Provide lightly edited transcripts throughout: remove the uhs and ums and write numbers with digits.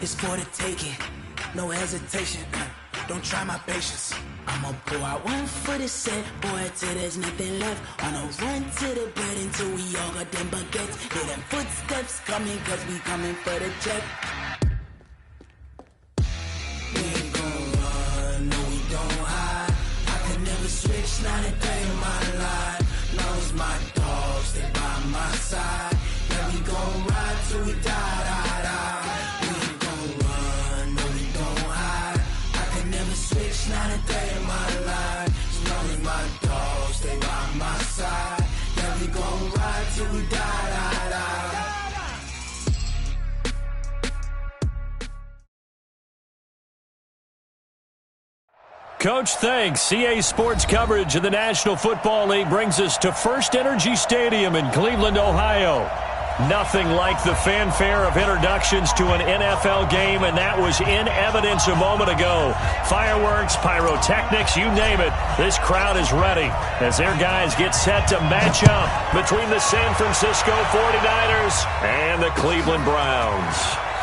it's for the taking. No hesitation, don't try my patience. I'ma pull out one foot and set, boy, till there's nothing left. On a run to the bed until we all got them baguettes. Hear them footsteps coming, cause we coming for the check. We ain't gon' run, no we don't hide. I could never switch, not a day in my life. Knows my dogs, they by my side. Yeah, we gon' ride till we die, die, die. We ain't gon' run, no we don't hide. I could never switch, not a day in my life. As long as my dogs, they by my side. Yeah, we gon' ride till we die, die, die. Coach, thanks. CA Sports coverage of the National Football League brings us to First Energy Stadium in Cleveland, Ohio. Nothing like the fanfare of introductions to an NFL game, and that was in evidence a moment ago. Fireworks, pyrotechnics, you name it. This crowd is ready as their guys get set to match up between the San Francisco 49ers and the Cleveland Browns.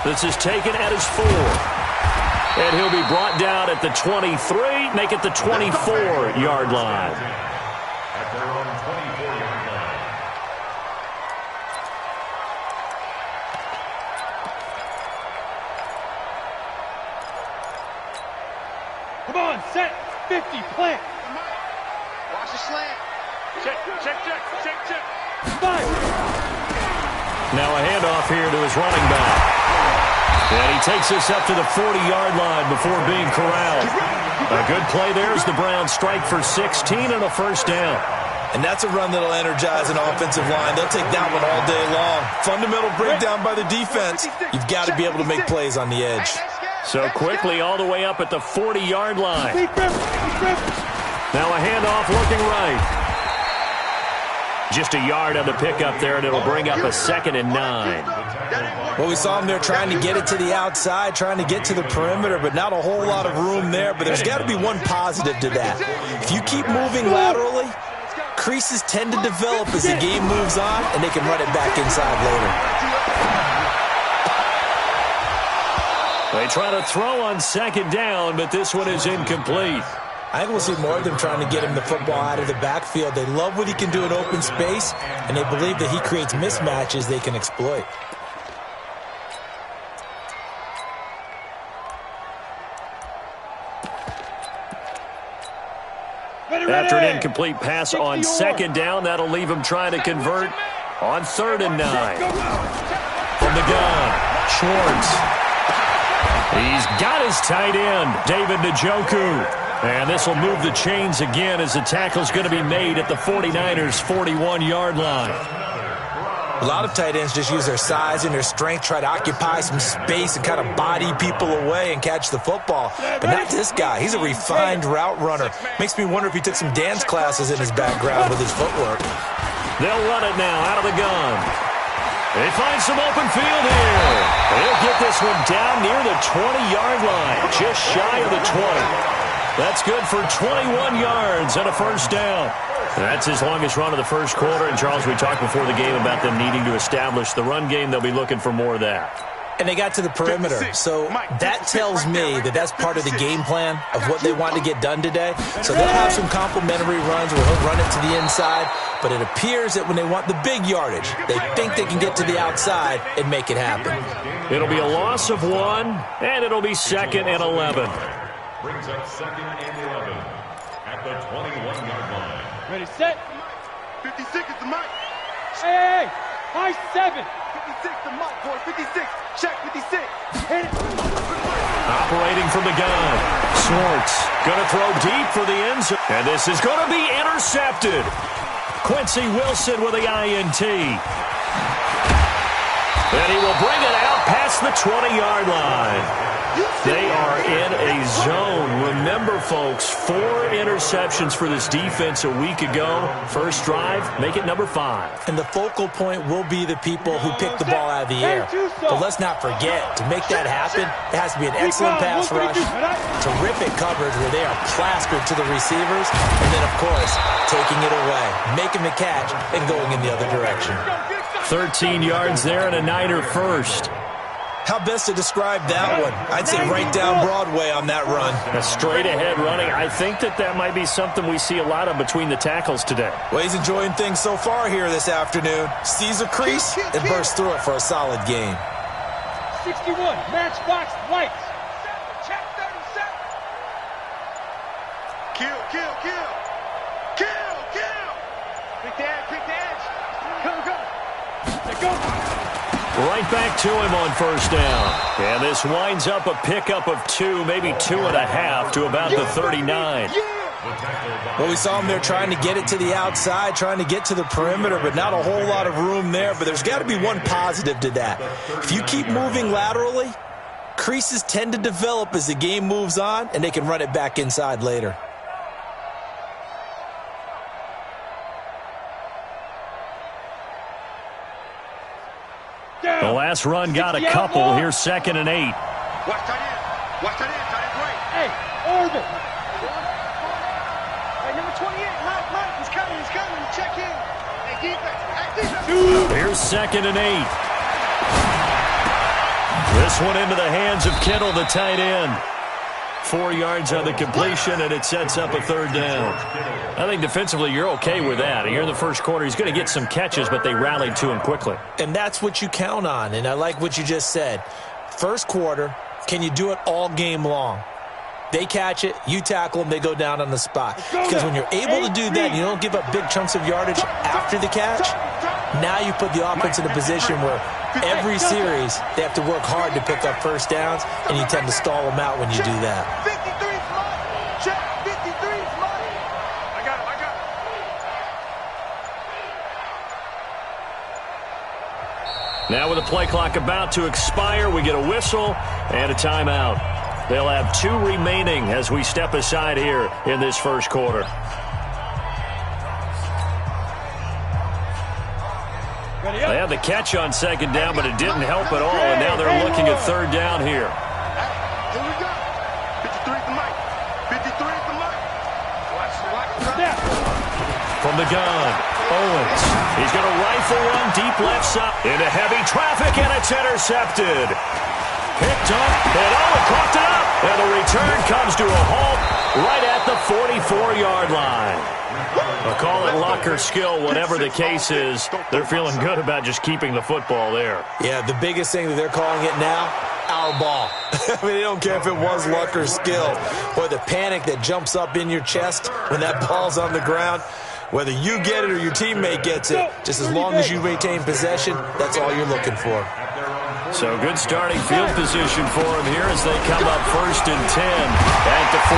This is taken at his 4. And he'll be brought down at the 23, make it the 24-yard line. At their own 24-yard line. Come on, set, 50, plant. Watch the slant. Check. Five. Now a handoff here to his running back. And he takes us up to the 40-yard line before being corralled. A good play there as the Browns strike for 16 and a first down. And that's a run that'll energize an offensive line. They'll take that one all day long. Fundamental breakdown by the defense. You've got to be able to make plays on the edge. So quickly all the way up at the 40-yard line. Now a handoff looking right. Just a yard on the pickup there, and it'll bring up a 2nd and 9. Well, we saw him there trying to get it to the outside, trying to get to the perimeter, but not a whole lot of room there. But there's got to be one positive to that. If you keep moving laterally, creases tend to develop as the game moves on, and they can run it back inside later. They try to throw on 2nd down, but this one is incomplete. I think we'll see more of them trying to get him the football out of the backfield. They love what he can do in open space, and they believe that he creates mismatches they can exploit. After an incomplete pass on 2nd down, that'll leave him trying to convert on 3rd and 9. From the gun, Schwartz. He's got his tight end, David Njoku. And this will move the chains again as the tackle's going to be made at the 49ers' 41-yard line. A lot of tight ends just use their size and their strength, try to occupy some space and kind of body people away and catch the football. But not this guy. He's a refined route runner. Makes me wonder if he took some dance classes in his background with his footwork. They'll run it now out of the gun. They find some open field here. They'll get this one down near the 20-yard line, just shy of the 20. That's good for 21 yards and a first down. That's his longest run of the first quarter. And, Charles, we talked before the game about them needing to establish the run game. They'll be looking for more of that. And they got to the perimeter. So that tells me that that's part of the game plan of what they want to get done today. So they'll have some complementary runs where he'll run it to the inside. But it appears that when they want the big yardage, they think they can get to the outside and make it happen. It'll be a loss of 1, and it'll be 2nd and 11. Brings up 2nd and 11 at the 21-yard line. Ready, set. 56 is the mic. Hey, high 7. 56 the mic, boy. 56. Check 56. Hit it. Operating from the gun. Schwartz going to throw deep for the end zone. And this is going to be intercepted. Quincy Wilson with the INT. And he will bring it out past the 20-yard line. They are in a zone. Remember, folks, 4 interceptions for this defense a week ago. First drive, make it number 5. And the focal point will be the people who pick the ball out of the air. But let's not forget, to make that happen, it has to be an excellent pass rush, terrific coverage where they are plastered to the receivers, and then, of course, taking it away, making the catch, and going in the other direction. 13 yards there and a Niner first. How best to describe that one? I'd say right down Broadway on that run. A straight-ahead running. I think that might be something we see a lot of between the tackles today. Well, he's enjoying things so far here this afternoon. Sees a crease and bursts through it for a solid game. 61, matchbox lights. Check 37. Kill, kill, kill. Kill, kill. Pick the edge, pick the edge. Go. Right back to him on first down. And this winds up a pickup of 2, maybe 2.5 to about the 39. Well, we saw him there trying to get it to the outside, trying to get to the perimeter, but not a whole lot of room there. But there's got to be one positive to that. If you keep moving laterally, creases tend to develop as the game moves on, and they can run it back inside later. The last run got a couple. Here's 2nd and 8. Watch tight end. Watch tight end. Tight end right. Hey, order. Hey, number 28. Mike. He's coming. He's coming. Check in. Hey, defense. Hey, defense. Here's 2nd and 8. This one into the hands of Kittle, the tight end. 4 yards on the completion, and it sets up a 3rd down. I think defensively you're okay with that. Here in the first quarter, he's going to get some catches, but they rallied to him quickly. And that's what you count on, and I like what you just said. First quarter, can you do it all game long? They catch it, you tackle them, they go down on the spot. Because when you're able to do that, and you don't give up big chunks of yardage after the catch, now you put the offense in a position where every series they have to work hard to pick up first downs, and you tend to stall them out when you do that. 53's mine. Check. 53's mine. I got him. Now with the play clock about to expire, we get a whistle and a timeout. They'll have 2 remaining as we step aside here in this first quarter. They had the catch on 2nd down, but it didn't help at all, and now they're looking at 3rd down here. Here we go. 53's the mic. 53's the mic. Watch. From the gun, Owens. He's going to rifle one deep left side into heavy traffic, and it's intercepted. Picked up, and Owen coughed it up. And the return comes to a halt right at the 44-yard line. I'll call it luck or skill, whatever the case is. They're feeling good about just keeping the football there. Yeah, the biggest thing that they're calling it now, our ball. I mean, they don't care if it was luck or skill. Or the panic that jumps up in your chest when that ball's on the ground. Whether you get it or your teammate gets it, just as long as you retain possession, that's all you're looking for. So good starting field position for them here as they come up 1st and 10 at the 45.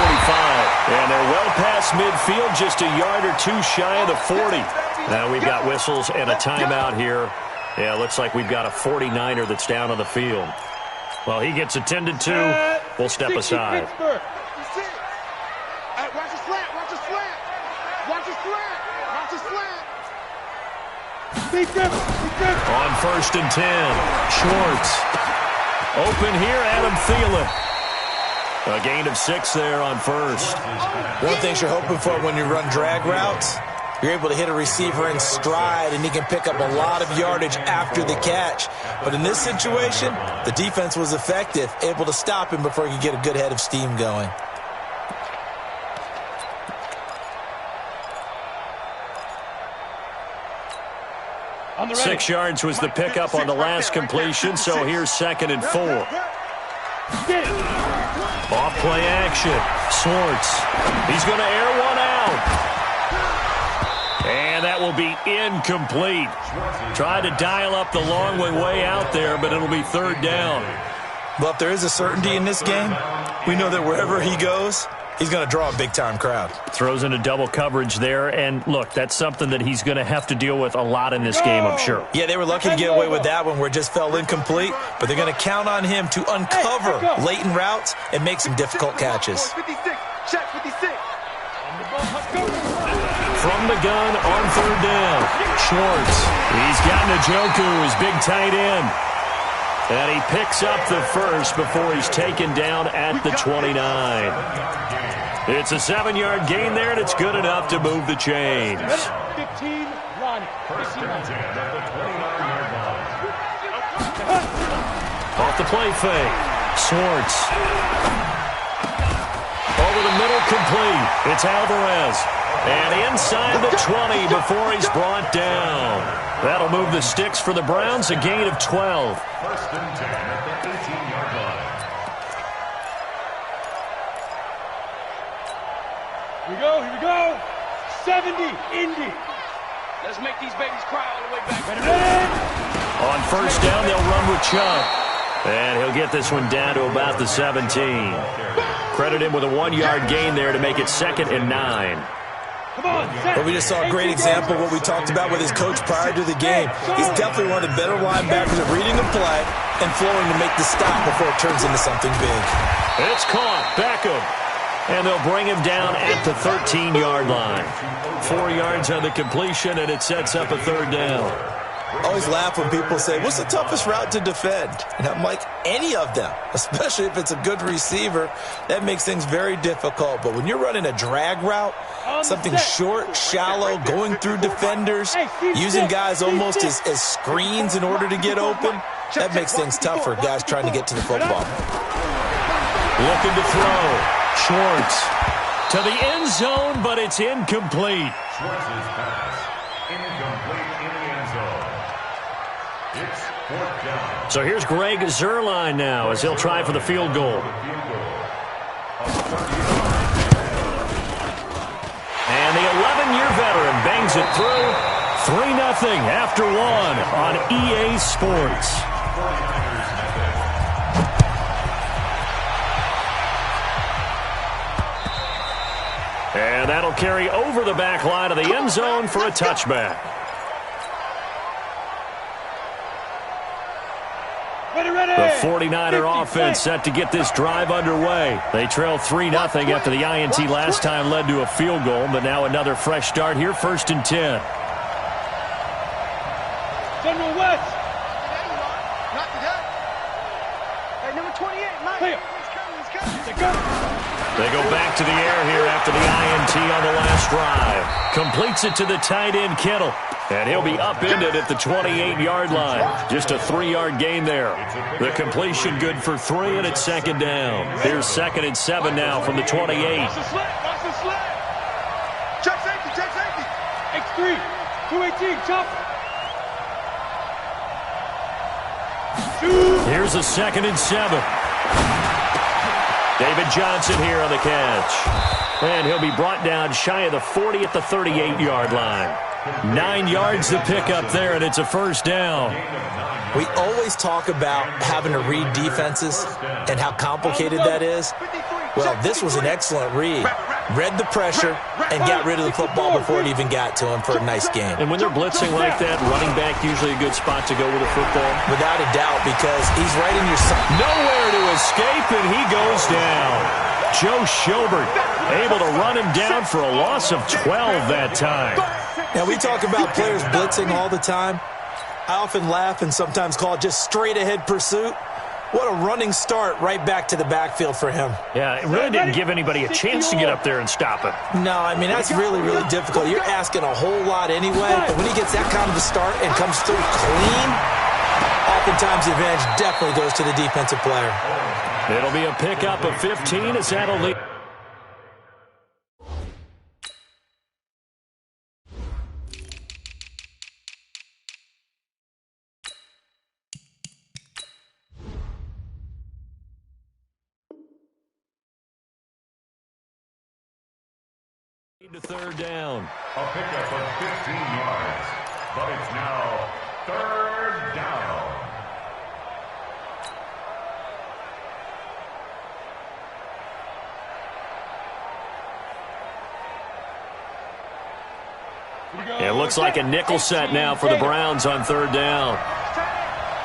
And they're well past midfield, just a yard or 2 shy of the 40. Now we've got whistles and a timeout here. Yeah, looks like we've got a 49er that's down on the field. Well, he gets attended to. We'll step aside. Hey, watch the slant. Watch the slant. Watch the slant. Watch the slant. On 1st and 10, Schwartz. Open here, Adam Thielen. A gain of 6 there on 1st. One thing you're hoping for when you run drag routes, you're able to hit a receiver in stride, and he can pick up a lot of yardage after the catch. But in this situation, the defense was effective, able to stop him before he could get a good head of steam going. On 6 yards was the pickup on the last completion, so here's 2nd and 4. Off play action. Schwartz. He's going to air one out. And that will be incomplete. Tried to dial up the long way out there, but it'll be 3rd down. Well, if there is a certainty in this game, we know that wherever he goes, he's going to draw a big-time crowd. Throws into double coverage there, and look, that's something that he's going to have to deal with a lot in this game, I'm sure. Yeah, they were lucky to get away with that one where it just fell incomplete, but they're going to count on him to uncover latent routes and make some difficult catches. 56, check 56. From the gun on 3rd down, Schwartz. He's got Njoku, his big tight end. And he picks up the first before he's taken down at the 29. It's a 7-yard gain there, and it's good enough to move the chains. 15, Ronnie. Off the play fake. Swartz. Over the middle, complete. It's Alvarez. And inside the 20 before he's brought down. That'll move the sticks for the Browns, a gain of 12. First and 10 at the 18-yard line. Here we go. 70, Indy. Let's make these babies cry all the way back. On first down, they'll run with Chubb. And he'll get this one down to about the 17. Credit him with a 1-yard gain there to make it 2nd and 9. But we just saw a great example of what we talked about with his coach prior to the game. He's definitely one of the better linebackers at reading a play and flowing to make the stop before it turns into something big. It's caught. Beckham. And they'll bring him down at the 13-yard line. 4 yards on the completion, and it sets up a 3rd down. I always laugh when people say, what's the toughest route to defend? And I'm like, any of them, especially if it's a good receiver. That makes things very difficult. But when you're running a drag route, something short, shallow, going through defenders, using guys almost as screens in order to get open, that makes things tough for guys trying to get to the football. Looking to throw. Schwartz to the end zone, but it's incomplete. Schwartz's pass. Incomplete in the end zone. It's 4th down. So here's Greg Zuerlein now as he'll try for the field goal. And the 11-year veteran bangs it through. 3-0 after 1 on EA Sports. And that'll carry over the back line of the end zone for a touchback. The 49er offense set to get this drive underway. They trail 3-0 after the INT last time led to a field goal, but now another fresh start here, 1st and 10. General West. Not today. Hey, number 28, Mike. He's coming. They go back to the air here after the INT on the last drive. Completes it to the tight end, Kittle. And he'll be upended at the 28-yard line. Just a 3-yard gain there. The completion good for 3, and it's 2nd down. Here's 2nd and 7 now from the 28. Watch the sled. Check safety. X3, 218, chop. Here's a 2nd and 7. David Johnson here on the catch. And he'll be brought down shy of the 40 at the 38-yard line. 9 yards to pick up there, and it's a 1st down. We always talk about having to read defenses and how complicated that is. Well, this was an excellent read. Read the pressure and got rid of the football before it even got to him for a nice game. And when they're blitzing like that, running back usually a good spot to go with a football. Without a doubt, because he's right in your sight. Nowhere to escape, and he goes down. Joe Schobert able to run him down for a loss of 12 that time. Now, we talk about players blitzing all the time. I often laugh and sometimes call it just straight-ahead pursuit. What a running start right back to the backfield for him. Yeah, it really didn't give anybody a chance to get up there and stop him. No, I mean, that's really, really difficult. You're asking a whole lot anyway, but when he gets that kind of a start and comes through clean, oftentimes the advantage definitely goes to the defensive player. It'll be a pickup of 15 as that'll lead. To 3rd down. A pickup of 15 yards, but it's now 3rd down. It looks like a nickel set now for the Browns on 3rd down.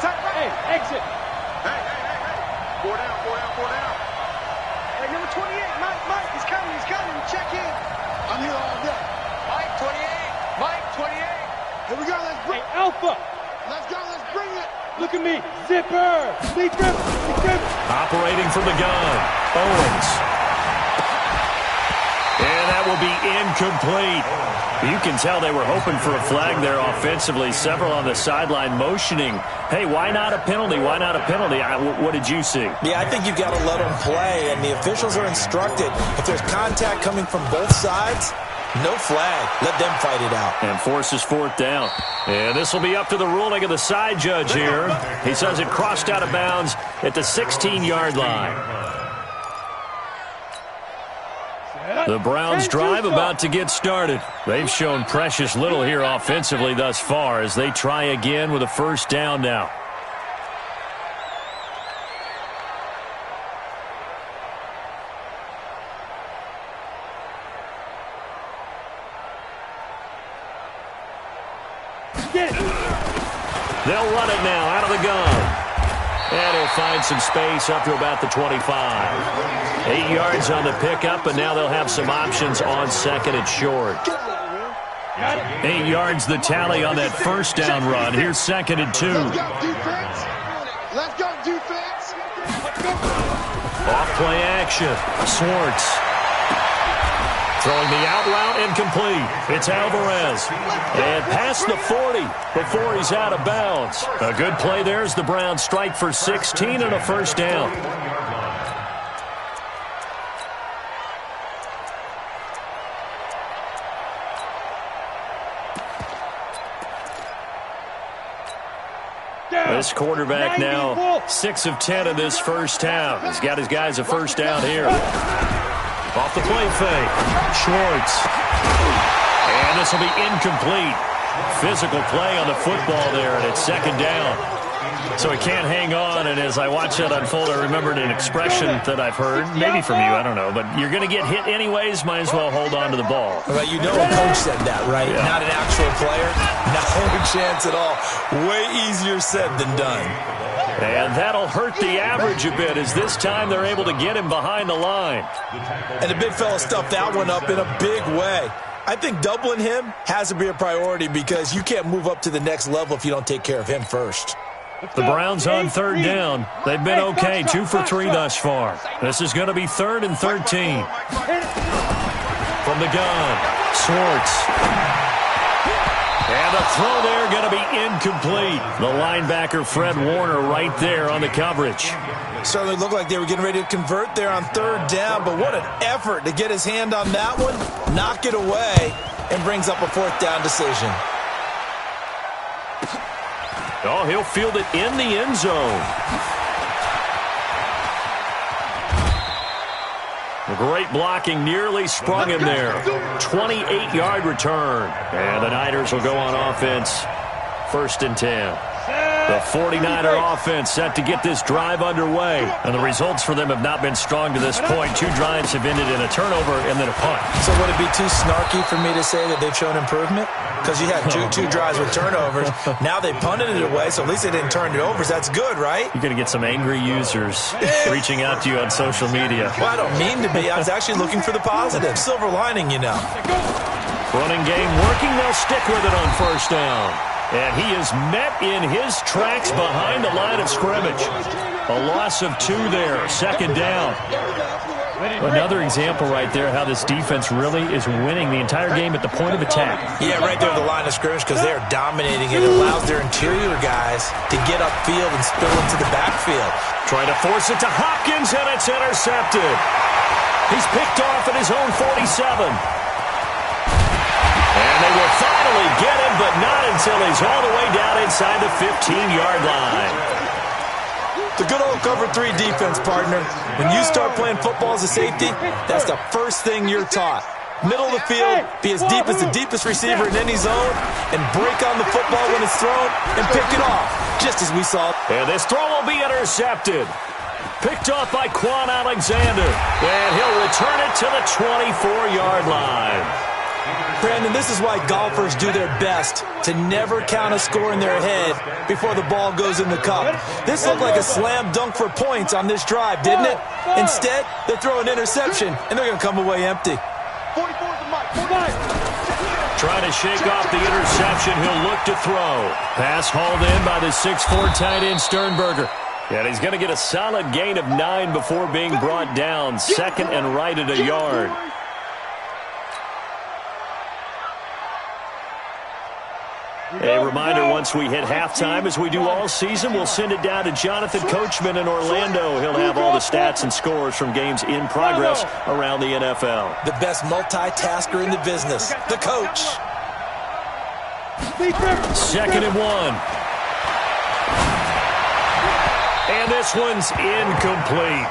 Hey, exit. Hey. 4 down. Hey, number 28, Mike, he's coming. Check in. I'm here all day. Mike 28. Here we go, let's bring it. Hey, Alpha. Let's go, let's bring it. Look at me. Zipper. Sleep grip. Operating from the gun. Owens. And that will be incomplete. You can tell they were hoping for a flag there offensively. Several on the sideline motioning, hey, why not a penalty? Why not a penalty? What did you see? Yeah, I think you've got to let them play, and the officials are instructed. If there's contact coming from both sides, no flag. Let them fight it out. And forces fourth down. And this will be up to the ruling of the side judge here. He says it crossed out of bounds at the 16-yard line. The Browns drive about to get started. They've shown precious little here offensively thus far as they try again with a first down now. They'll run it now out of the gun. And he'll find some space up to about the 25. 8 yards on the pickup, and now they'll have some options on second and short. 8 yards the tally on that first down run. Here's second and 2. Let's go, defense. Off play action. Swartz. Throwing the out route incomplete. It's Alvarez. And past the 40 before he's out of bounds. A good play there as the Browns strike for 16 and a first down. This quarterback now 6 of 10 in this first half. He's got his guys a first down here. Off the play fake. Schwartz. And this will be incomplete. Physical play on the football there, and it's second down. So he can't hang on, and as I watch that unfold, I remembered an expression that I've heard, maybe from you, I don't know, but you're going to get hit anyways, might as well hold on to the ball. Well, you know a coach said that, right? Yeah. Not an actual player. No chance at all. Way easier said than done. And that'll hurt the average a bit as this time they're able to get him behind the line. And the big fella stuffed that one up in a big way. I think doubling him has to be a priority because you can't move up to the next level if you don't take care of him first. The Browns on third down. They've been okay, 2 for 3 thus far. This is going to be 3rd and 13. From the gun, Swartz. And the throw there going to be incomplete. The linebacker, Fred Warner, right there on the coverage. Certainly looked like they were getting ready to convert there on third down, but what an effort to get his hand on that one, knock it away, and brings up a fourth down decision. Oh, he'll field it in the end zone. Great blocking, nearly sprung him there. 28-yard return. And the Niners will go on offense. 1st and 10. The 49er offense set to get this drive underway. And the results for them have not been strong to this point. 2 drives have ended in a turnover and then a punt. So would it be too snarky for me to say that they've shown improvement? Because you had two drives with turnovers. Now they punted it away, so at least they didn't turn it over. So that's good, right? You're going to get some angry users reaching out to you on social media. Well, I don't mean to be. I was actually looking for the positive. Silver lining, you know. Running game working. They'll stick with it on first down. And he is met in his tracks behind the line of scrimmage. A loss of 2 there. 2nd down. Another example right there how this defense really is winning the entire game at the point of attack. Yeah, right there at the line of scrimmage because they're dominating it. It allows their interior guys to get upfield and spill into the backfield. Trying to force it to Hopkins, and it's intercepted. He's picked off at his own 47. And they will finally get him, but not until he's all the way down inside the 15-yard line. The good old cover 3 defense, partner. When you start playing football as a safety, that's the first thing you're taught. Middle of the field, be as deep as the deepest receiver in any zone, and break on the football when it's thrown and pick it off, just as we saw. And this throw will be intercepted. Picked off by Quan Alexander. And he'll return it to the 24-yard line. Brandon, this is why golfers do their best to never count a score in their head before the ball goes in the cup. This looked like a slam dunk for points on this drive, didn't it? Instead, they throw an interception, and they're going to come away empty. Trying to shake off the interception. He'll look to throw. Pass hauled in by the 6'4" tight end Sternberger. And he's going to get a solid gain of 9 before being brought down. 2nd and right at a yard. A reminder, once we hit halftime, as we do all season, we'll send it down to Jonathan Coachman in Orlando. He'll have all the stats and scores from games in progress around the NFL. The best multitasker in the business, the coach. 2nd and 1. And this one's incomplete.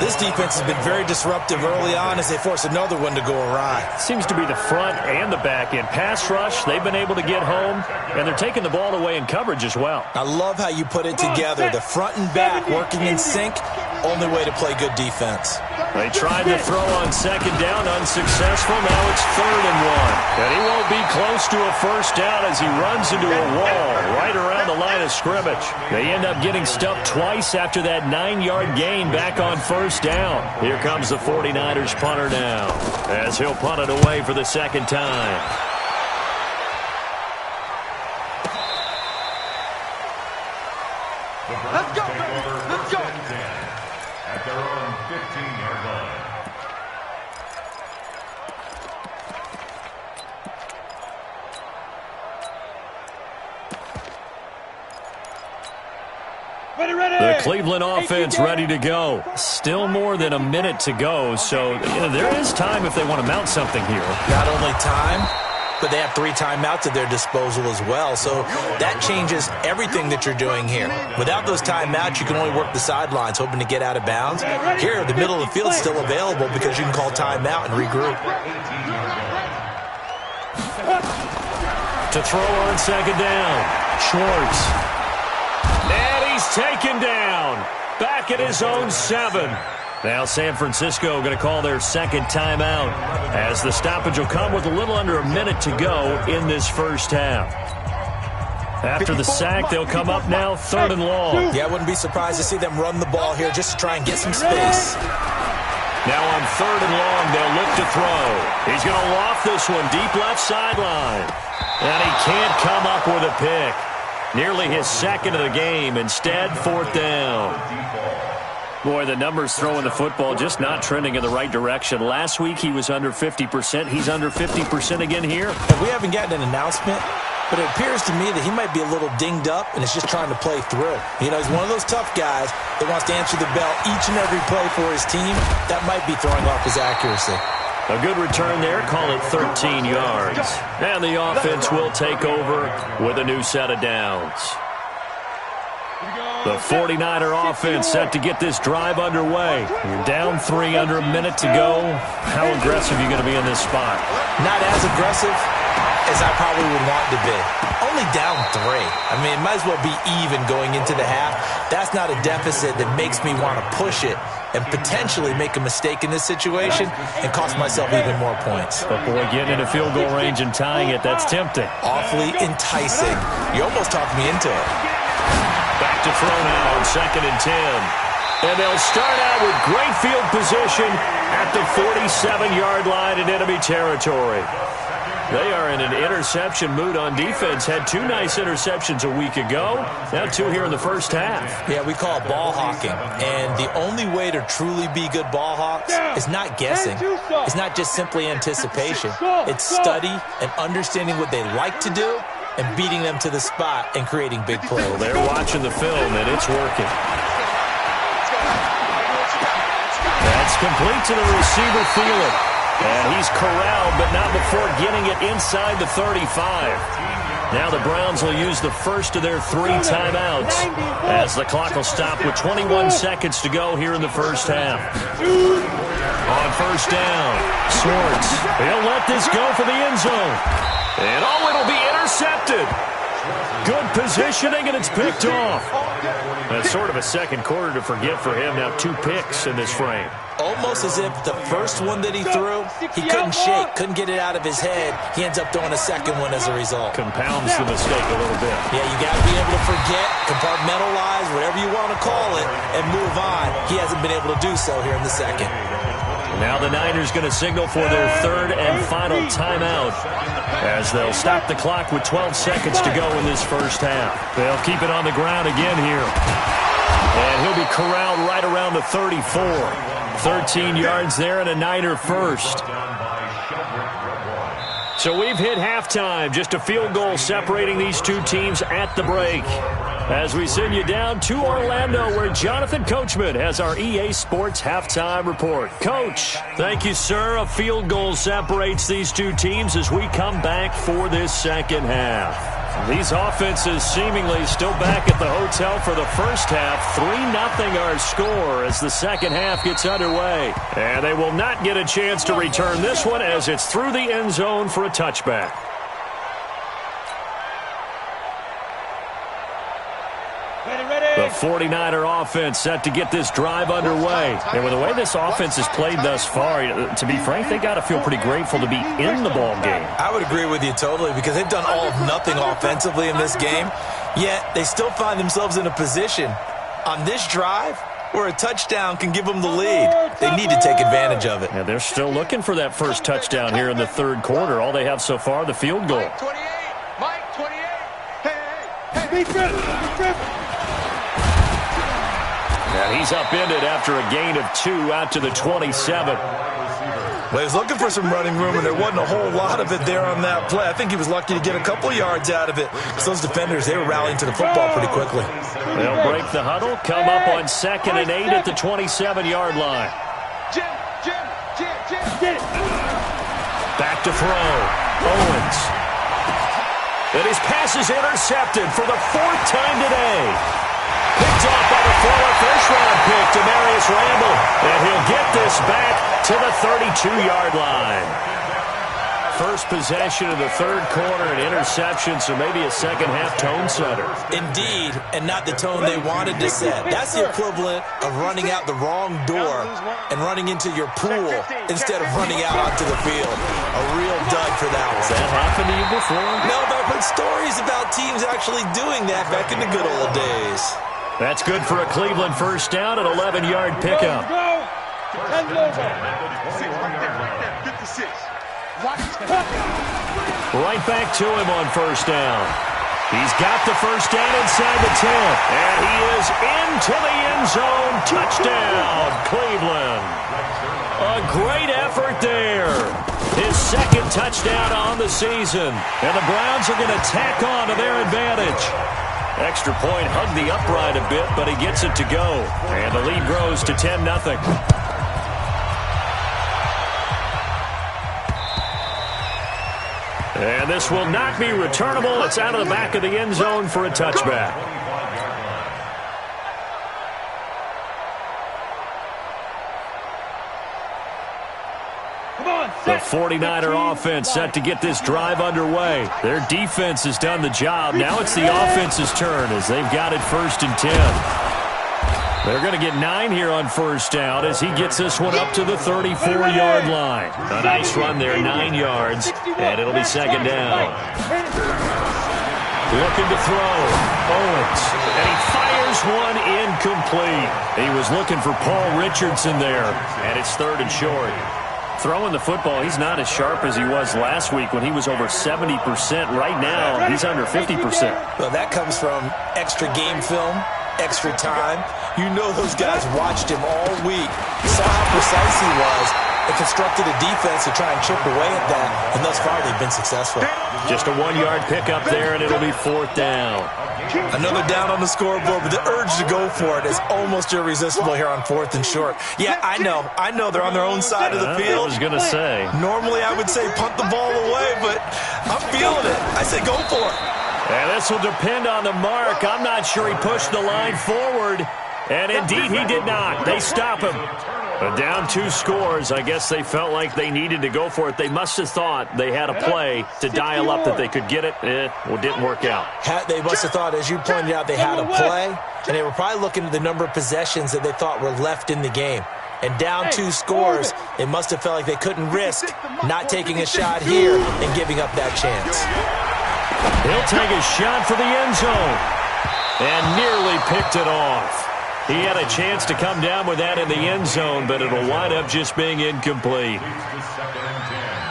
This defense has been very disruptive early on as they force another one to go awry. Seems to be the front and the back end. Pass rush, they've been able to get home, and they're taking the ball away in coverage as well. I love how you put it together. The front and back working in sync, only way to play good defense. They tried to throw on 2nd down, unsuccessful. Now it's 3rd and 1. And he won't be close to a first down as he runs into a wall right around the line of scrimmage. They end up getting stuffed twice after that 9-yard gain back on first down. Here comes the 49ers punter now as he'll punt it away for the 2nd time. Let's go, let's go. At their own 15-yard line. The Cleveland offense ready to go. Still more than a minute to go, so there is time if they want to mount something here. Not only time, but they have 3 timeouts at their disposal as well, so that changes everything that you're doing here. Without those timeouts, you can only work the sidelines, hoping to get out of bounds. Here, the middle of the field is still available because you can call timeout and regroup. To throw on 2nd down, Schwartz. And he's taken down. Back at his own 7. Now San Francisco going to call their 2nd timeout as the stoppage will come with a little under a minute to go in this first half. After the sack, they'll come up now 3rd and long. Yeah, I wouldn't be surprised to see them run the ball here just to try and get some space. Now on 3rd and long, they'll look to throw. He's going to loft this one deep left sideline. And he can't come up with a pick. Nearly his 2nd of the game. Instead, 4th down. Boy, the numbers throwing the football just not trending in the right direction. Last week, he was under 50%. He's under 50% again here. And we haven't gotten an announcement, but it appears to me that he might be a little dinged up and is just trying to play through. You know, he's one of those tough guys that wants to answer the bell each and every play for his team. That might be throwing off his accuracy. A good return there. Call it 13 yards. And the offense will take over with a new set of downs. The 49er offense set to get this drive underway. You're down 3, under a minute to go. How aggressive are you going to be in this spot? Not as aggressive as I probably would want to be. Only down 3. I mean, it might as well be even going into the half. That's not a deficit that makes me want to push it and potentially make a mistake in this situation and cost myself even more points. But boy, getting into field goal range and tying it, that's tempting. Awfully enticing. You almost talked me into it. Back to throw now on 2nd and 10. And they'll start out with great field position at the 47-yard line in enemy territory. They are in an interception mood on defense. Had 2 nice interceptions a week ago. Now 2 here in the first half. Yeah, we call it ball hawking. And the only way to truly be good ball hawks is not guessing. It's not just simply anticipation. It's study and understanding what they like to do and beating them to the spot and creating big plays. Well, they're watching the film, and it's working. That's complete to the receiver, Thielen. And he's corralled, but not before getting it inside the 35. Now the Browns will use the first of their 3 timeouts as the clock will stop with 21 seconds to go here in the first half. On first down, Schwartz. He'll let this go for the end zone. And it'll be intercepted. Good positioning, and it's picked off. That's sort of a second quarter to forget for him. Now 2 picks in this frame. Almost as if the first one that he threw, he couldn't shake, couldn't get it out of his head. He ends up throwing a second one as a result. Compounds the mistake a little bit. Yeah, you got to be able to forget, compartmentalize, whatever you want to call it, and move on. He hasn't been able to do so here in the second. Now the Niners going to signal for their 3rd and final timeout as they'll stop the clock with 12 seconds to go in this first half. They'll keep it on the ground again here. And he'll be corralled right around the 34. 13 yards there and a Niner first. So we've hit halftime. Just a field goal separating these two teams at the break. As we send you down to Orlando, where Jonathan Coachman has our EA Sports halftime report. Coach, thank you, sir. A field goal separates these two teams as we come back for this second half. These offenses seemingly still back at the hotel for the first half. 3-0 our score as the second half gets underway. And they will not get a chance to return this one as it's through the end zone for a touchback. The 49er offense set to get this drive underway. And with the way this offense has played thus far, to be frank, they got to feel pretty grateful to be in the ball game. I would agree with you totally because they've done all of nothing offensively in this game, yet they still find themselves in a position on this drive where a touchdown can give them the lead. They need to take advantage of it. And they're still looking for that first touchdown here in the third quarter. All they have so far, the field goal. Mike 28. Mike 28. Hey. And he's upended after a gain of 2 out to the 27. Well, he was looking for some running room, and there wasn't a whole lot of it there on that play. I think he was lucky to get a couple yards out of it. So those defenders, they were rallying to the football pretty quickly. They'll break the huddle, come up on 2nd and 8 at the 27-yard line. Jim. Back to throw. Owens. And his pass is intercepted for the 4th time today. Picked off by the former first-round pick, Demarius Randall. And he'll get this back to the 32-yard line. First possession of the third quarter, an interception, so maybe a second-half tone setter. Indeed, and not the tone they wanted to set. That's the equivalent of running out the wrong door and running into your pool instead of running out onto the field. A real dud for that one. Has that happened to you before? No, but I've heard stories about teams actually doing that back in the good old days. That's good for a Cleveland first down, an 11-yard pickup. Right back to him on first down. He's got the first down inside the 10. And he is into the end zone. Touchdown, Cleveland. A great effort there. His second touchdown on the season. And the Browns are going to tack on to their advantage. Extra point hugged the upright a bit, but he gets it to go. And the lead grows to 10-0. And this will not be returnable. It's out of the back of the end zone for a touchback. The 49er offense set to get this drive underway. Their defense has done the job. Now it's the offense's turn as they've got it 1st and 10. They're going to get 9 here on first down as he gets this one up to the 34-yard line. A nice run there, 9 yards, and it'll be second down. Looking to throw. Owens, and he fires one incomplete. He was looking for Paul Richardson there, and it's 3rd and short. Throwing the football, he's not as sharp as he was last week when he was over 70%. Right now, he's under 50%. Well, that comes from extra game film, extra time. You know those guys watched him all week, saw how precise he was, and constructed a defense to try and chip away at that. And thus far, they've been successful. Just a 1-yard pickup there, and it'll be 4th down. Another down on the scoreboard, but the urge to go for it is almost irresistible here on 4th and short. Yeah, I know they're on their own side of the field. I was going to say. Normally, I would say punt the ball away, but I'm feeling it. I say go for it. And this will depend on the mark. I'm not sure he pushed the line forward. And indeed, he did not. They stop him. But down 2 scores, I guess they felt like they needed to go for it. They must have thought they had a play to dial up that they could get it. Well, it didn't work out. They must have thought, as you pointed out, they had a play, and they were probably looking at the number of possessions that they thought were left in the game. And down 2 scores, they must have felt like they couldn't risk not taking a shot here and giving up that chance. He'll take a shot for the end zone and nearly picked it off. He had a chance to come down with that in the end zone, but it'll wind up just being incomplete.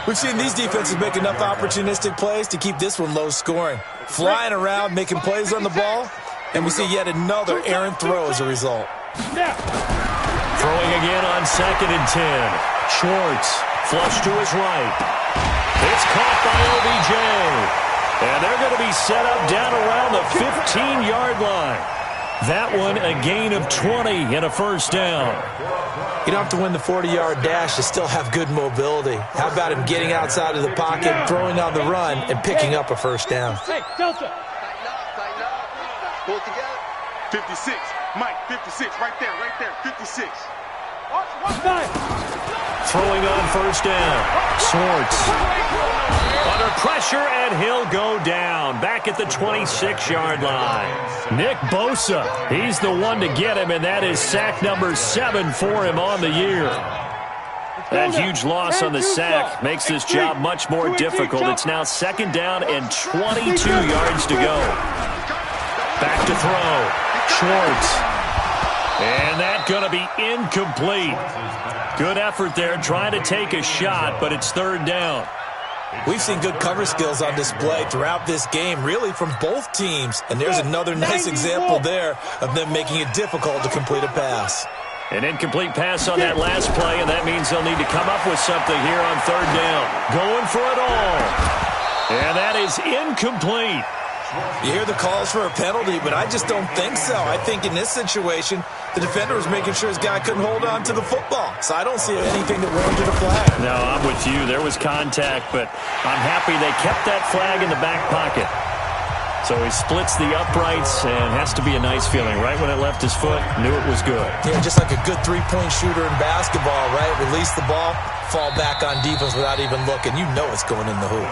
We've seen these defenses make enough opportunistic plays to keep this one low scoring. Flying around, making plays on the ball, and we see yet another errant throw as a result. Throwing again on 2nd and 10. Schwartz, flush to his right. It's caught by OBJ. And they're going to be set up down around the 15-yard line. That one a gain of 20 and a first down. You don't have to win the 40-yard dash to still have good mobility. How about him getting outside of the pocket, throwing on the run, and picking up a first down? Hey, Delta. Tighten up. Pull it together. 56. Mike, 56. Right there, 56. Throwing on first down. Swartz. Under pressure, and he'll go down. Back at the 26-yard line. Nick Bosa, he's the one to get him, and that is sack number 7 for him on the year. That huge loss on the sack makes this job much more difficult. It's now second down and 22 yards to go. Back to throw. Schwartz. And that's going to be incomplete. Good effort there trying to take a shot, but it's third down. We've seen good cover skills on display throughout this game, really from both teams. And there's another nice example there of them making it difficult to complete a pass. An incomplete pass on that last play, and that means they'll need to come up with something here on third down. Going for it all. And that is incomplete. You hear the calls for a penalty, but I just don't think so. I think in this situation, the defender was making sure his guy couldn't hold on to the football. So I don't see anything that warranted a flag. No, I'm with you. There was contact, but I'm happy they kept that flag in the back pocket. So he splits the uprights, and has to be a nice feeling. Right when it left his foot, knew it was good. Yeah, just like a good three-point shooter in basketball, right? Release the ball, fall back on defense without even looking. You know it's going in the hoop.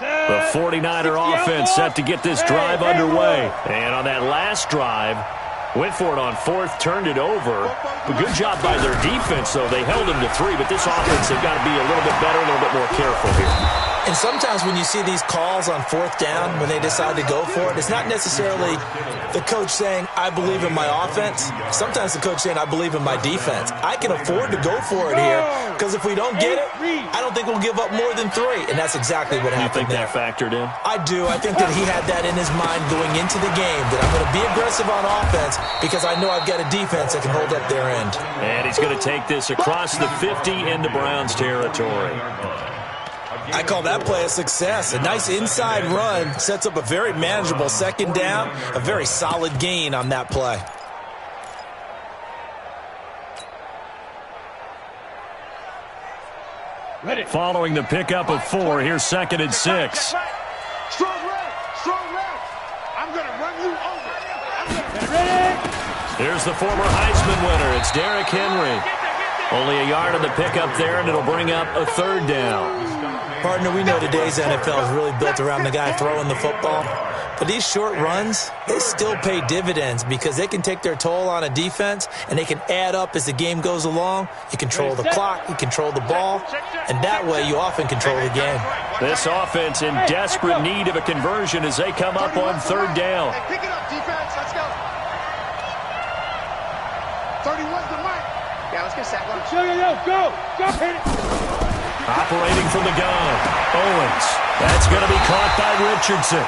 The 49er offense set to get this drive underway. And on that last drive, went for it on fourth, turned it over. But good job by their defense, though. They held them to 3, but this offense, they've got to be a little bit better, a little bit more careful here. And sometimes when you see these calls on fourth down, when they decide to go for it, it's not necessarily the coach saying, I believe in my offense. Sometimes the coach saying, I believe in my defense. I can afford to go for it here, because if we don't get it, I don't think we'll give up more than 3. And that's exactly what happened there. You think that factored in? I do. I think that he had that in his mind going into the game, that I'm going to be aggressive on offense because I know I've got a defense that can hold up their end. And he's going to take this across the 50 into Browns territory. I call that play a success. A nice inside run sets up a very manageable second down, a very solid gain on that play. Ready. Following the pickup of 4, here's second and 6. Strong left. I'm going to run you over. Ready. Here's the former Heisman winner. It's Derrick Henry. Only a yard on the pickup there, and it'll bring up a third down. Partner, we know today's NFL is really built around the guy throwing the football. But these short runs, they still pay dividends because they can take their toll on a defense, and they can add up as the game goes along. You control the clock, you control the ball, and that way you often control the game. This offense in desperate need of a conversion as they come up on third down. Pick it up, defense. Let's go. 31's the mic. Yeah, let's get sack on. Go. Hit it. Operating from the gun, Owens. That's going to be caught by Richardson.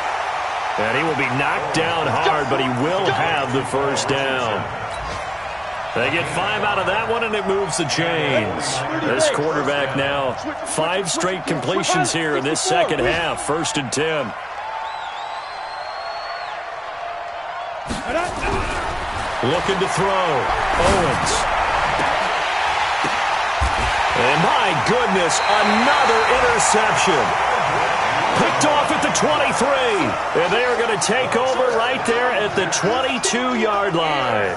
And he will be knocked down hard, but he will have the first down. They get 5 out of that one, and it moves the chains. This quarterback now, 5 straight completions here in this second half. 1st and 10. Looking to throw. Owens. And my goodness, another interception. Picked off at the 23. And they are going to take over right there at the 22-yard line.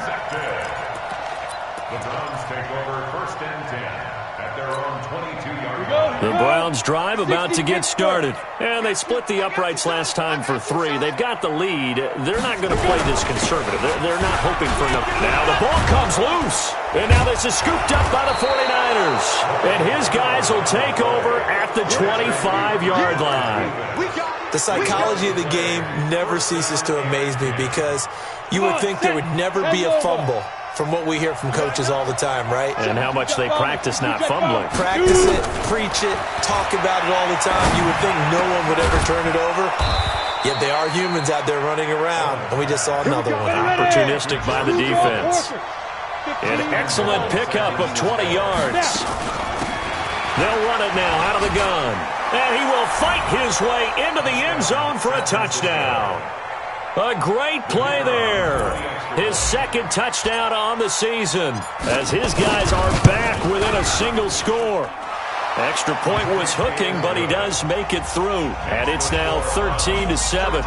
The Browns take over 1st and 10 at their own 22-yard line. The Browns drive about to get started. And they split the uprights last time for 3. They've got the lead. They're not going to play this conservative. They're not hoping for enough. Now the ball comes loose. And now this is scooped up by the 49ers. And his guys will take over at the 25-yard line. The psychology of the game never ceases to amaze me because you would think there would never be a fumble from what we hear from coaches all the time, right? And how much they practice not fumbling. Practice it, preach it, talk about it all the time. You would think no one would ever turn it over. Yet they are humans out there running around, and we just saw another one. Opportunistic by the defense. An excellent pickup of 20 yards. They'll run it now out of the gun. And he will fight his way into the end zone for a touchdown. A great play there. His second touchdown on the season as his guys are back within a single score. Extra point was hooking, but he does make it through. And it's now 13-7.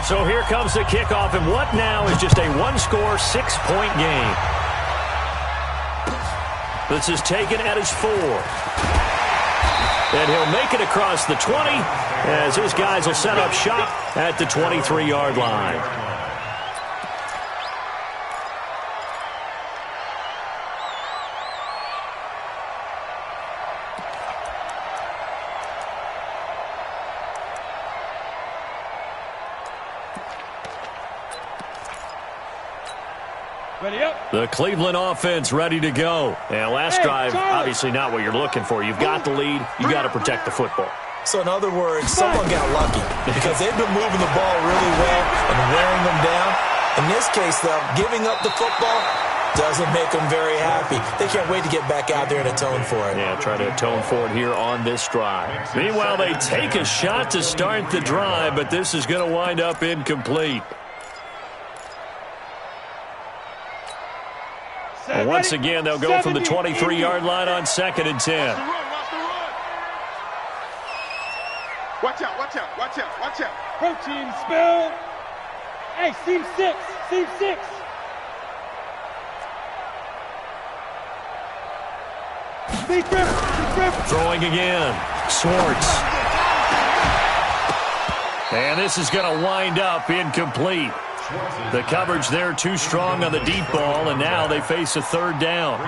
So here comes the kickoff, and what now is just a one-score, 6-point game. This is taken at his 4. And he'll make it across the 20 as his guys will set up shop at the 23-yard line. The Cleveland offense ready to go. And last drive, obviously not what you're looking for. You've got the lead. You've got to protect the football. So in other words, someone got lucky because they've been moving the ball really well and wearing them down. In this case, though, giving up the football doesn't make them very happy. They can't wait to get back out there and atone for it. Yeah, try to atone for it here on this drive. Meanwhile, they take a shot to start the drive, but this is going to wind up incomplete. Well, once again, they'll go from the 23-yard line on 2nd and 10. Watch out, watch out, watch out, watch out. Protein spill. Hey, seam 6, seam 6. Throwing again. Swartz. And this is going to wind up incomplete. The coverage there too strong on the deep ball, and now they face a 3rd down.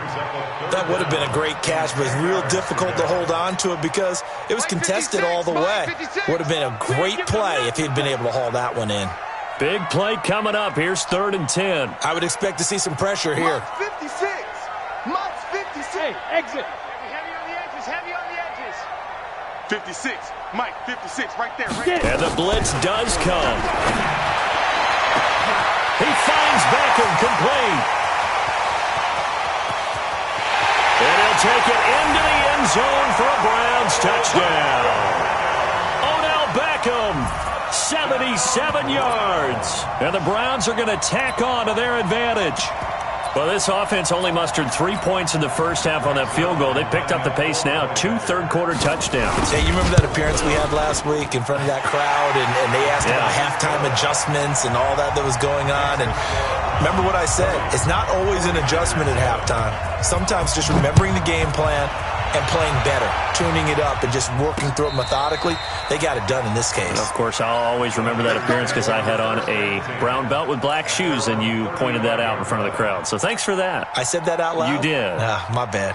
That would have been a great catch, but it's real difficult to hold on to it because it was contested all the way. Would have been a great play if he'd been able to haul that one in. Big play coming up. Here's 3rd and 10. I would expect to see some pressure here. Mike 56. Mike 56. Hey, exit. Heavy on the edges, heavy on the edges. 56. Mike 56 right there, right there. And the blitz does come. He finds Beckham complete. And he'll take it into the end zone for a Browns touchdown. Odell Beckham, 77 yards. And the Browns are going to tack on to their advantage. Well, this offense only mustered 3 points in the first half on that field goal. They picked up the pace now. 2 third-quarter touchdowns. Yeah, you remember that appearance we had last week in front of that crowd, and they asked about halftime adjustments and all that was going on. And remember what I said. It's not always an adjustment at halftime. Sometimes just remembering the game plan and playing better, tuning it up and just working through it methodically. They got it done in this case. Of course, I'll always remember that appearance because I had on a brown belt with black shoes, and you pointed that out in front of the crowd. So thanks for that. I said that out loud? You did. My bad.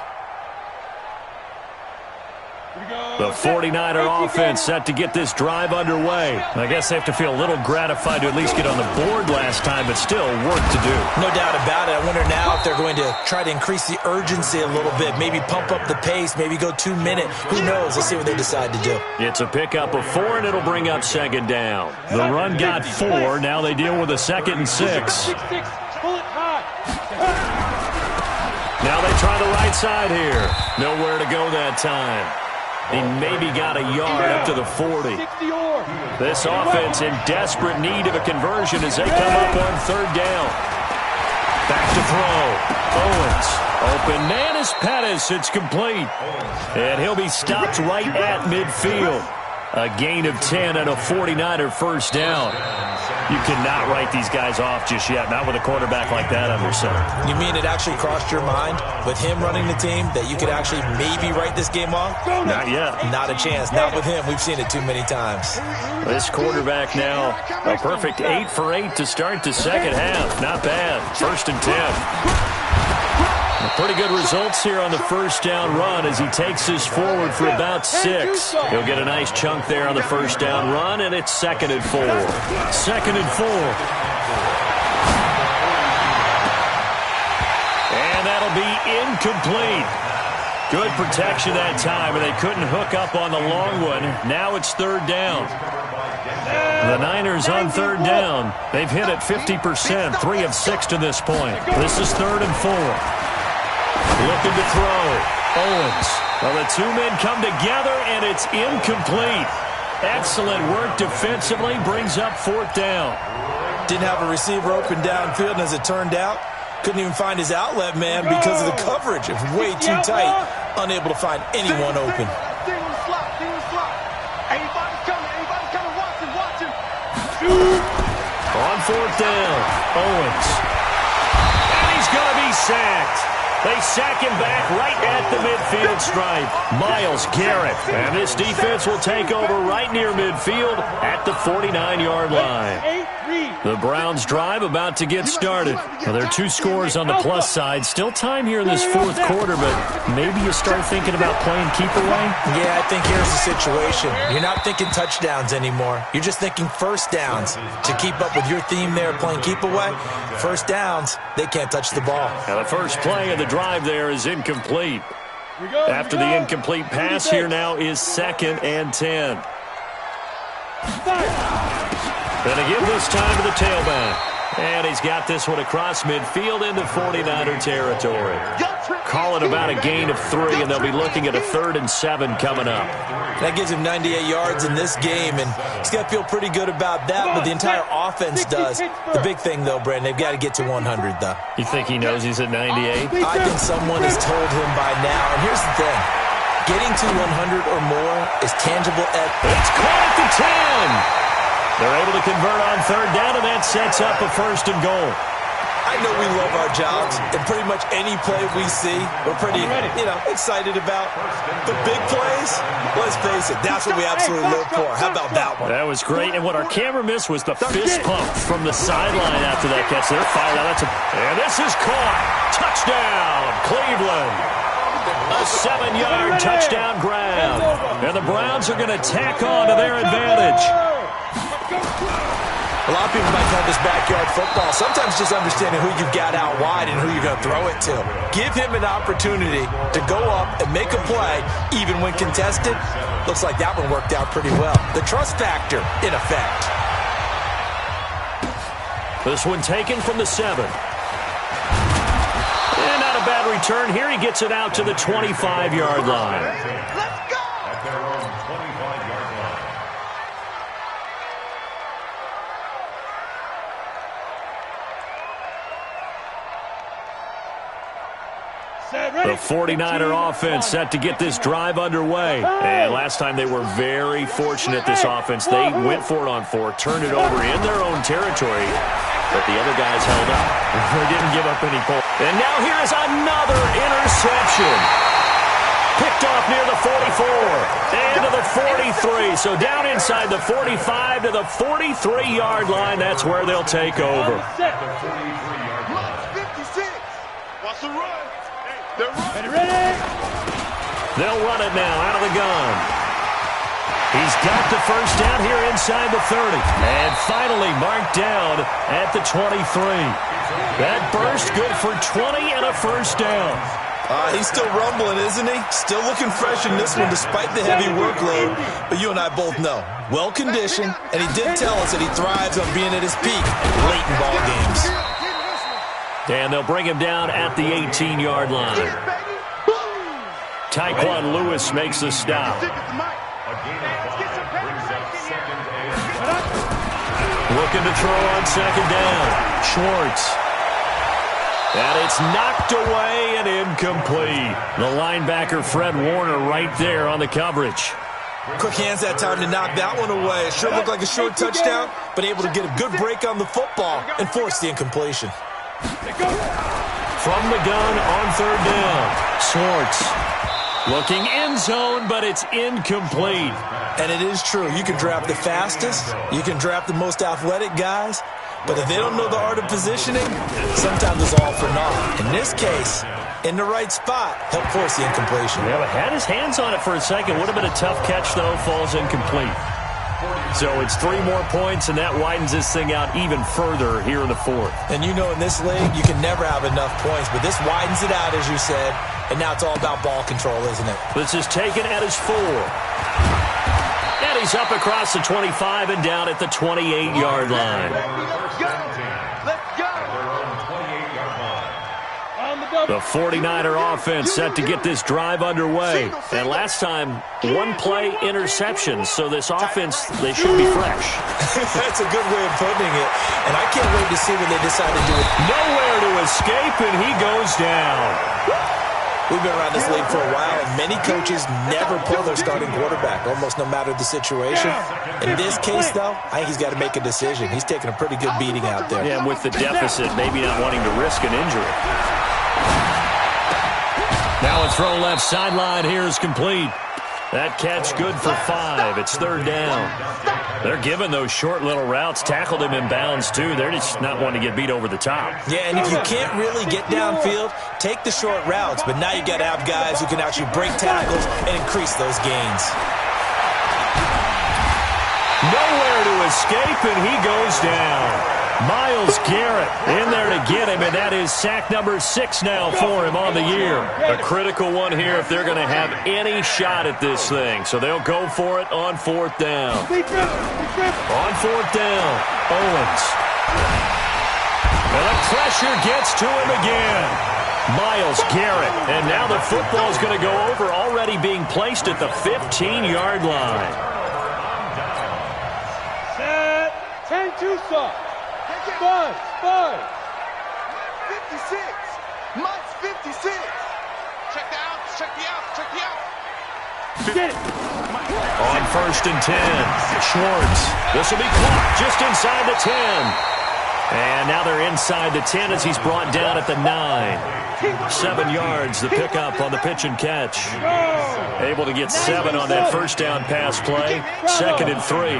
The 49er offense set to get this drive underway. I guess they have to feel a little gratified to at least get on the board last time, but still work to do. No doubt about it. I wonder now if they're going to try to increase the urgency a little bit, maybe pump up the pace, maybe go 2 minute. Who knows? Let's see what they decide to do. It's a pickup of 4, and it'll bring up 2nd down. The run got 4. Now they deal with a 2nd and 6. Now they try the right side here. Nowhere to go that time. He maybe got a yard up to the 40. This offense in desperate need of a conversion as they come up on 3rd down. Back to throw. Owens. Open man is Pettis. It's complete. And he'll be stopped right at midfield. A gain of 10 and a 49er first down. You cannot write these guys off just yet, not with a quarterback like that under center. You mean it actually crossed your mind with him running the team that you could actually maybe write this game off? Not yet. Not a chance. Not with him. We've seen it too many times. This quarterback now, a perfect 8 for 8 to start the second half. Not bad. 1st and 10. Pretty good results here on the first down run as he takes this forward for about 6. He'll get a nice chunk there on the first down run, and it's 2nd and 4. 2nd and 4. And that'll be incomplete. Good protection that time, and they couldn't hook up on the long one. Now it's 3rd down. The Niners on 3rd down. They've hit it 50%, 3 of 6 to this point. This is 3rd and 4. Looking to throw. Owens. Well, the two men come together, and it's incomplete. Excellent work defensively. Brings up 4th down. Didn't have a receiver open downfield, and as it turned out, couldn't even find his outlet man because of the coverage. It was way too tight. Unable to find anyone open. On 4th down, Owens. And he's going to be sacked. They sack him back right at the midfield stripe. Myles Garrett. And this defense will take over right near midfield at the 49-yard line. The Browns drive about to get started. Well, there are 2 scores on the plus side. Still time here in this 4th quarter, but maybe you start thinking about playing keep away? Yeah, I think here's the situation. You're not thinking touchdowns anymore. You're just thinking first downs. To keep up with your theme there, playing keep away, first downs, they can't touch the ball. Now the first play of the drive there is incomplete. After the incomplete pass, here now is 2nd and 10. Going to give this time to the tailback. And he's got this one across midfield into 49er territory. Call it about a gain of 3, and they'll be looking at a 3rd and 7 coming up. That gives him 98 yards in this game, and he's got to feel pretty good about that, but the entire offense does. The big thing, though, Brandon, they've got to get to 100, though. You think he knows he's at 98? I think someone has told him by now, and here's the thing. Getting to 100 or more is tangible at... It's caught at the 10! They're able to convert on 3rd down, and that sets up a 1st and goal. I know we love our jobs, and pretty much any play we see, we're pretty, excited about. But big plays, let's face it, that's what we absolutely live for. How about that one? That was great, and what our camera missed was the fist pump from the sideline after that catch. They're fired out. And this is caught. Touchdown, Cleveland. A 7-yard touchdown grab. And the Browns are going to tack on to their advantage. A lot of people might call this backyard football. Sometimes just understanding who you've got out wide and who you're going to throw it to. Give him an opportunity to go up and make a play, even when contested. Looks like that one worked out pretty well. The trust factor in effect. This one taken from the 7. And not a bad return here. He gets it out to the 25-yard line. Let's go! At their own 25-yard line. The 49er offense set to get this drive underway. And last time they were very fortunate, this offense. They went for it on 4, turned it over in their own territory, but the other guys held up. They didn't give up any points. And now here is another interception. Picked off near the 44 and to the 43. So down inside the 45 to the 43-yard line. That's where they'll take over. Watch the run. They're running. Ready? They'll run it now out of the gun. He's got the first down here inside the 30. And finally marked down at the 23. That burst good for 20 and a first down. He's still rumbling, isn't he? Still looking fresh in this one despite the heavy workload. But you and I both know, well-conditioned, and he did tell us that he thrives on being at his peak late in ball games. And they'll bring him down at the 18-yard line. Tyquan Lewis makes the stop. Looking to throw on 2nd down. Schwartz. And it's knocked away and incomplete. The linebacker, Fred Warner, right there on the coverage. Quick hands that time to knock that one away. It sure looked like a short touchdown, but able to get a good break on the football and force the incompletion. From the gun on 3rd down. Schwartz looking end zone, but it's incomplete. And it is true. You can draft the fastest. You can draft the most athletic guys. But if they don't know the art of positioning, sometimes it's all for naught. In this case, in the right spot, helped force the incompletion. Yeah, but had his hands on it for a second. Would have been a tough catch, though. Falls incomplete. So it's 3 more points, and that widens this thing out even further here in the fourth. And you know in this league, you can never have enough points, but this widens it out, as you said, and now it's all about ball control, isn't it? This is taken at his 4. And he's up across the 25 and down at the 28-yard line. Let's go. The 49er offense set to get this drive underway. And last time, 1-play interception. So this offense, they should be fresh. That's a good way of putting it. And I can't wait to see what they decide to do. Nowhere to escape, and he goes down. We've been around this league for a while, and many coaches never pull their starting quarterback, almost no matter the situation. In this case, though, I think he's got to make a decision. He's taking a pretty good beating out there. Yeah, and with the deficit, maybe not wanting to risk an injury. Now a throw left sideline here is complete. That catch good for 5. It's 3rd down. They're giving those short little routes. Tackled him in bounds, too. They're just not wanting to get beat over the top. Yeah, and if you can't really get downfield, take the short routes. But now you got to have guys who can actually break tackles and increase those gains. Nowhere to escape, and he goes down. Myles Garrett in there to get him, and that is sack number 6 now for him on the year. A critical one here if they're going to have any shot at this thing. So they'll go for it on 4th down. On 4th down, Owens. And the pressure gets to him again. Myles Garrett. And now the football's going to go over, already being placed at the 15-yard line. Set. 10-2 stop. 5. 56. Mike's 56. Check the outs. Check the outs. Check the outs. Get it. On 1st and 10, Schwartz. This will be caught just inside the 10. And now they're inside the 10 as he's brought down at the 9. 7 yards, the pickup on the pitch and catch. Able to get 7 on that 1st down pass play. 2nd and 3.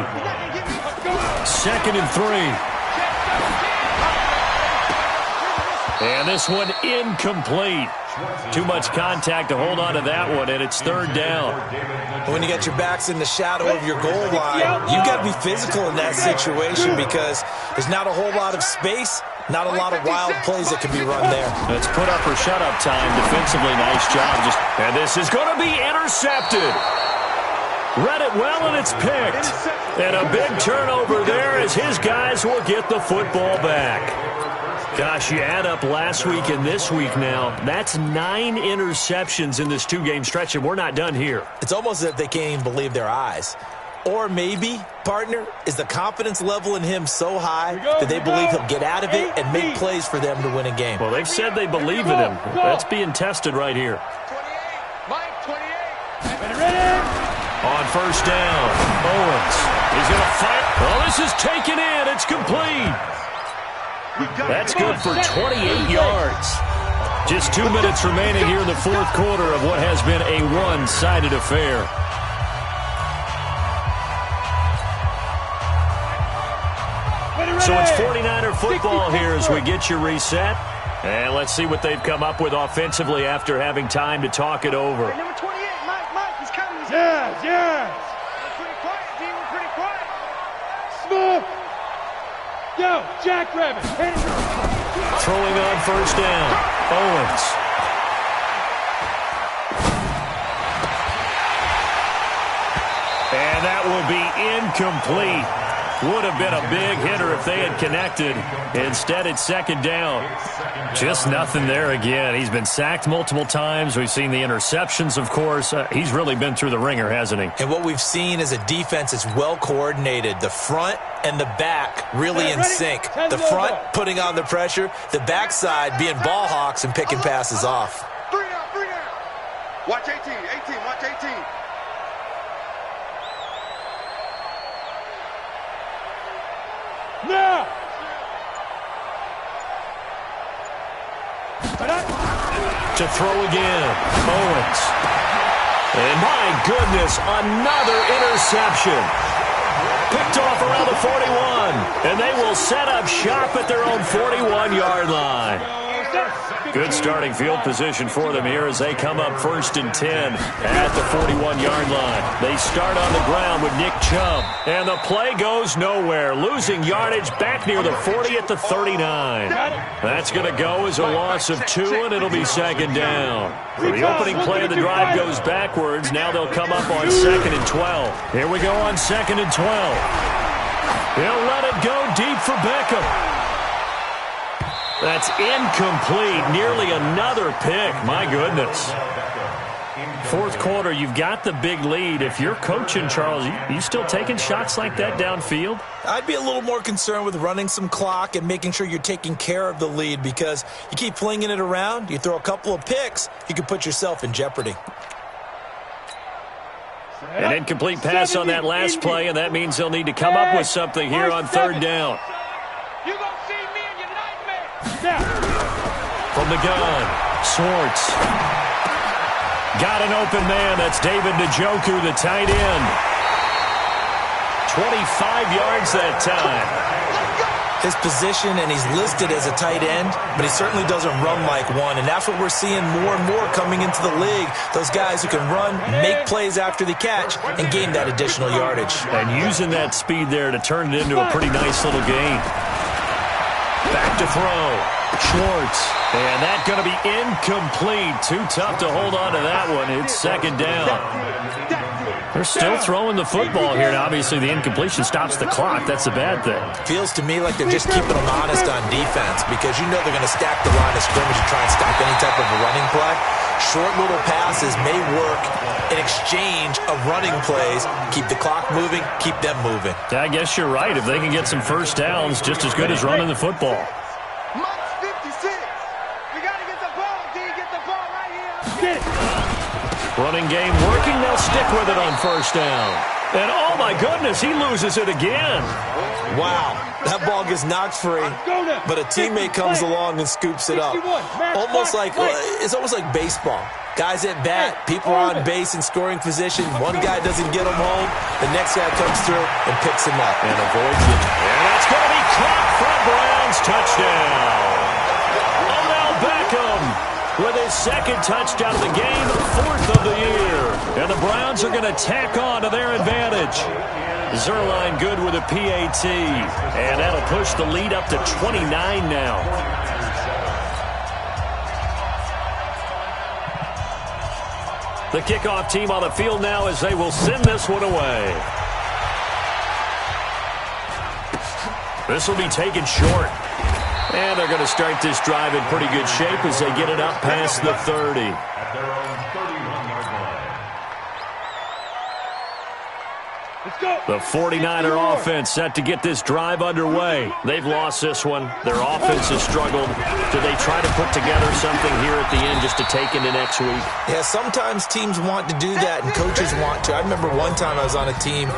2nd and 3. And this one incomplete. Too much contact to hold on to that one, and it's 3rd down. When you got your backs in the shadow of your goal line, you got to be physical in that situation because there's not a whole lot of space, not a lot of wild plays that can be run there. Let's put up or shut up time. Defensively, nice job. And this is going to be intercepted. Read it well, and it's picked. And a big turnover there as his guys will get the football back. Gosh, you add up last week and this week now, that's 9 interceptions in this 2-game stretch, and we're not done here. It's almost as if they can't even believe their eyes. Or maybe, partner, is the confidence level in him so high that they believe he'll get out of it and make plays for them to win a game. Well, they've said they believe in him. That's being tested right here. 28. Mike, 28. Ready? On 1st down, Owens. He's going to fire. Oh, this is taken in. It's complete. That's good for 28 yards. Just 2 minutes remaining here in the 4th quarter of what has been a one-sided affair. So it's 49er football here as we get you reset. And let's see what they've come up with offensively after having time to talk it over. Number 28, Mike, he's coming. Yes. We're pretty quiet, team. We're pretty quiet. Smooth. Yo, Jackrabbit. Throwing on 1st down, Owens. And that will be incomplete. Would have been a big hitter if they had connected. Instead, it's 2nd down. Just nothing there again. He's been sacked multiple times. We've seen the interceptions, of course. He's really been through the ringer, hasn't he? And what we've seen is a defense that's well coordinated. The front and the back really in sync. The front putting on the pressure. The backside being ball hawks and picking passes off. 3 down. Watch 18, watch 18. Now. To throw again, Owens. And my goodness, another interception. Picked off around the 41. And they will set up shop at their own 41-yard line. Good starting field position for them here as they come up 1st and 10 at the 41-yard line. They start on the ground with Nick Chubb, and the play goes nowhere, losing yardage back near the 40 at the 39. That's going to go as a loss of 2, and it'll be 2nd down. The opening play of the drive goes backwards. Now they'll come up on 2nd and 12. Here we go on 2nd and 12. He'll let it go deep for Beckham. That's incomplete. Nearly another pick. My goodness. 4th quarter, you've got the big lead. If you're coaching, Charles, you still taking shots like that downfield? I'd be a little more concerned with running some clock and making sure you're taking care of the lead, because you keep flinging it around, you throw a couple of picks, you can put yourself in jeopardy. An incomplete pass on that last play, and that means they'll need to come up with something here on 3rd down. You gonna see me in your nightmare. From the gun, Swartz. Got an open man. That's David Njoku, the tight end. 25 yards that time. His position, and he's listed as a tight end, but he certainly doesn't run like one, and that's what we're seeing more and more coming into the league. Those guys who can run, make plays after the catch, and gain that additional yardage. And using that speed there to turn it into a pretty nice little gain. Back to throw. Schwartz. And that's going to be incomplete. Too tough to hold on to that one. It's 2nd down. They're still throwing the football here. Now, obviously, the incompletion stops the clock. That's a bad thing. Feels to me like they're just keeping them honest on defense, because you know they're going to stack the line of scrimmage and try and stop any type of a running play. Short little passes may work in exchange of running plays. Keep the clock moving, keep them moving. I guess you're right. If they can get some first downs, just as good as running the football. Mike's 56. We got to get the ball, D. Get the ball right here. Running game working. They'll stick with it on 1st down. And, oh, my goodness, he loses it again. Wow, that ball gets knocked free, but a teammate comes along and scoops it up. It's almost like baseball. Guys at bat, people are on base in scoring position. One guy doesn't get him home. The next guy comes through and picks him up. And avoids it. And that's going to be caught for Browns. Touchdown. Odell Beckham with his 2nd touchdown of the game, 4th of the year. And the Browns are going to tack on to their advantage. Zerline good with a PAT. And that'll push the lead up to 29 now. The kickoff team on the field now as they will send this one away. This will be taken short. And they're going to start this drive in pretty good shape as they get it up past the 30. At their own 31-yard line. Let's go. The 49er offense set to get this drive underway. They've lost this one. Their offense has struggled. Do they try to put together something here at the end just to take into next week? Yeah, sometimes teams want to do that and coaches want to. I remember one time I was on a team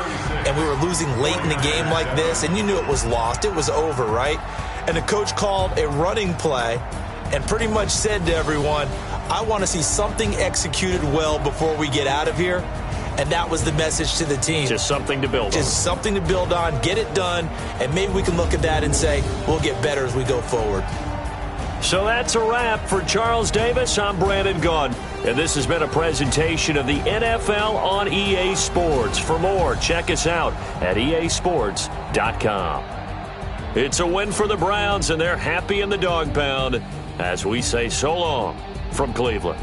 and we were losing late in the game like this, and you knew it was lost. It was over, right? And the coach called a running play and pretty much said to everyone, I want to see something executed well before we get out of here. And that was the message to the team. Just something to build on. Just something to build on, get it done, and maybe we can look at that and say, we'll get better as we go forward. So that's a wrap for Charles Davis. I'm Brandon Gunn, and this has been a presentation of the NFL on EA Sports. For more, check us out at easports.com. It's a win for the Browns, and they're happy in the dog pound as we say so long from Cleveland.